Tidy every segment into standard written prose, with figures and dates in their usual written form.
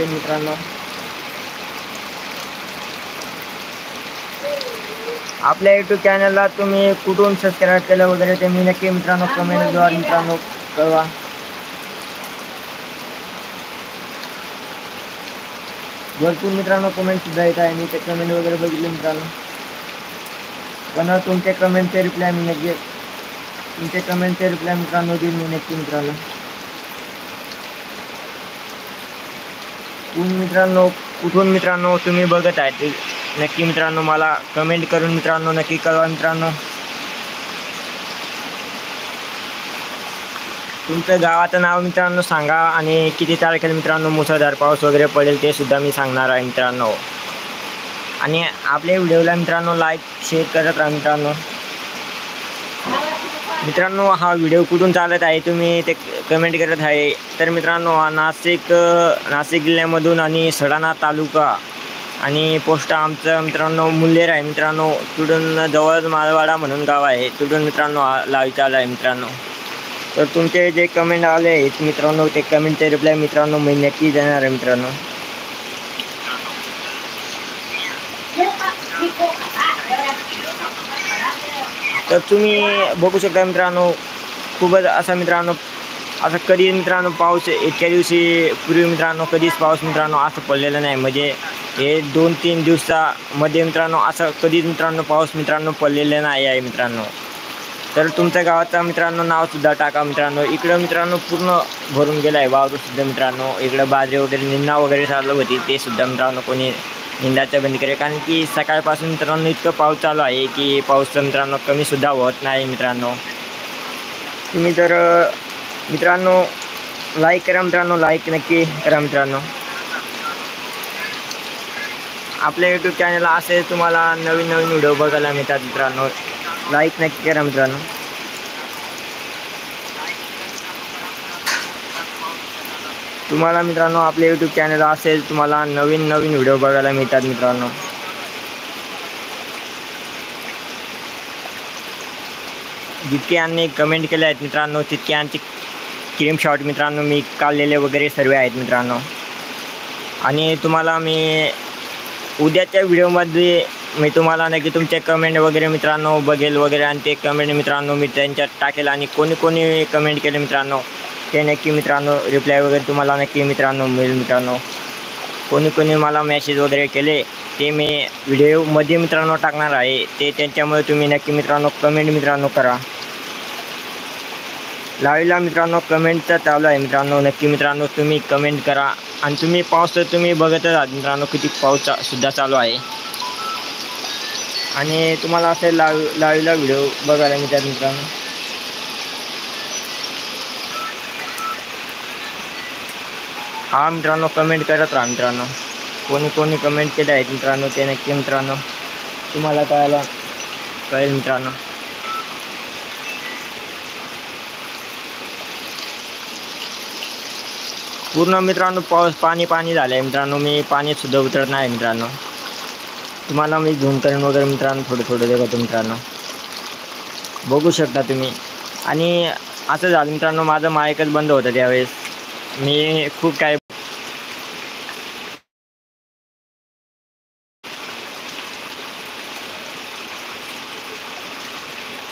नक्की मित्रांनो. आपल्या यूट्यूब चॅनलला तुम्ही कुठून सबस्क्राईब केलं वगैरे ते मी नक्की मित्रांनो कमेंटद्वारे मित्रांनो कळवा. भरपूर मित्रांनो कमेंट सुद्धा येत आहे, मी ते कमेंट वगैरे बघितले मित्रांनो. पण तुमचे कमेंटचे रिप्लाय मी नक्की मित्रांनो देईन मी नक्की मित्रांनो. कुठून मित्रांनो तुम्ही बघत आहे ते नक्की मित्रांनो मला कमेंट करून मित्रांनो नक्की कळवा मित्रांनो. तुमचं गावाचं नाव मित्रांनो सांगा आणि किती तारखेला मित्रांनो मुसळधार पाऊस वगैरे पडेल ते सुद्धा मी सांगणार आहे मित्रांनो. आणि आपल्या व्हिडिओला मित्रांनो लाईक शेअर करत राहा मित्रांनो. हा व्हिडिओ कुठून चालत आहे तुम्ही ते कमेंट करत आहे. तर मित्रांनो नाशिक जिल्ह्यामधून आणि सडाणा तालुका आणि पोस्ट आमचं मित्रांनो मुल्हेर आहे मित्रांनो. तिथून जवळ माळवाडा म्हणून गाव आहे, तिथून मित्रांनो लाईव्ह चालू आहे मित्रांनो. तर तुमचे जे कमेंट आले आहेत मित्रांनो ते कमेंटचे रिप्लाय मित्रांनो मी नक्की देणार आहे मित्रांनो. तर तुम्ही बघू शकता मित्रांनो खूपच असं कधी मित्रांनो पाऊस इतक्या दिवशी पूर्वी मित्रांनो कधीच पाऊस मित्रांनो असं पडलेलं नाही. म्हणजे हे 2-3 दिवसामध्ये मित्रांनो असं कधीच मित्रांनो पाऊस मित्रांनो पडलेलं नाही आहे मित्रांनो. तर तुमच्या गावाचं मित्रांनो नाव सुद्धा टाका मित्रांनो. इकडं मित्रांनो पूर्ण भरून गेलं आहे वावर सुद्धा मित्रांनो. इकडं बाजरी वगैरे निंदा वगैरे चालू होती ते सुद्धा मित्रांनो कोणी निंदाचं बंद करे, कारण की सकाळपासून मित्रांनो इतकं पाऊस चालू आहे की पाऊस मित्रांनो कमी सुद्धा होत नाही मित्रांनो. तुम्ही जर मित्रांनो लाईक करा मित्रांनो, लाईक नक्की करा मित्रांनो. आपल्या यूट्यूब चॅनलला असे तुम्हाला नवीन व्हिडिओ बघायला मिळतात मित्रांनो. लाईक नक्की करा मित्रांनो. तुम्हाला मित्रांनो आपल्या यूट्यूब चॅनल असेल तुम्हाला नवीन व्हिडिओ बघायला मिळतात मित्रांनो. जितक्यांनी कमेंट केले आहेत मित्रांनो तितक्यांचे स्क्रीनशॉट मित्रांनो मी काढलेले वगैरे सर्व आहेत मित्रांनो. आणि तुम्हाला मी उद्याच्या व्हिडिओमध्ये मी तुम्हाला नक्की तुमचे कमेंट वगैरे मित्रांनो बघेल वगैरे आणि ते कमेंट मित्रांनो मी त्यांच्यात टाकेल. आणि कोणी कमेंट केले मित्रांनो ते नक्की मित्रांनो रिप्लाय वगैरे तुम्हाला नक्की मित्रांनो मिळेल मित्रांनो. कोणी मला मेसेज वगैरे केले ते मी व्हिडिओमध्ये मित्रांनो टाकणार आहे. ते त्यांच्यामुळे तुम्ही नक्की मित्रांनो कमेंट मित्रांनो करा. लाईव्हला मित्रांनो कमेंटचा चालू आहे मित्रांनो. नक्की मित्रांनो तुम्ही कमेंट करा. आणि तुम्ही पाऊस तर तुम्ही बघतच आहात मित्रांनो किती पाऊस सुद्धा चालू आहे. आणि तुम्हाला असे लाईव्हला व्हिडिओ बघायला मिळतात मित्रांनो. हा मित्रांनो कमेंट करत राहा मित्रांनो. कोणी कमेंट केले आहेत मित्रांनो ते नक्की मित्रांनो तुम्हाला कळेल मित्रांनो. पूर्ण मित्रांनो पाऊस पाणी झालं आहे मित्रांनो. मी पाणी सुद्धा उतरत नाही मित्रांनो. तुम्हाला मी झूम करून वगैरे मित्रांनो थोडं देतो मित्रांनो, बघू शकता तुम्ही. आणि असं झालं मित्रांनो माझं माईकच बंद होतं त्यावेळेस. मी खूप काय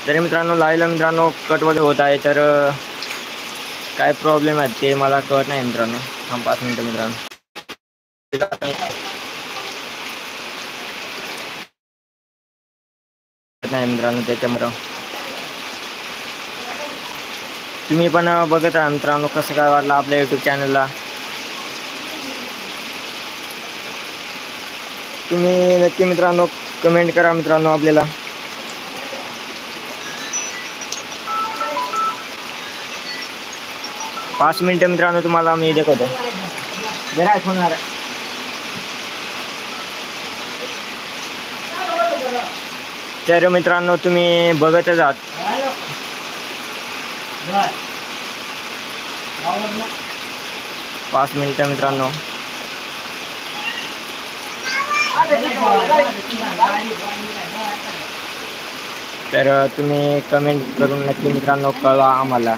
तरी मित्रांनो लाईव्हला मित्रांनो कट वगैरे होत आहे. तर काय प्रॉब्लेम आहे ते मला कळत नाही मित्रांनो. 5 मिनिटं मित्रांनो. नाही मित्रांनो त्याच्यामुळे तुम्ही पण बघत राहा मित्रांनो कसं काय वाटलं आपल्या यूट्यूब चॅनलला. तुम्ही नक्की मित्रांनो कमेंट करा मित्रांनो. आपल्याला पाच मिनिटं मित्रांनो तुम्हाला मी दाखवतो. जरा होणार तर मित्रांनो तुम्ही बघतच आहात. 5 मिनिटं मित्रांनो. तर तुम्ही कमेंट करून नक्की मित्रांनो कळवा आम्हाला.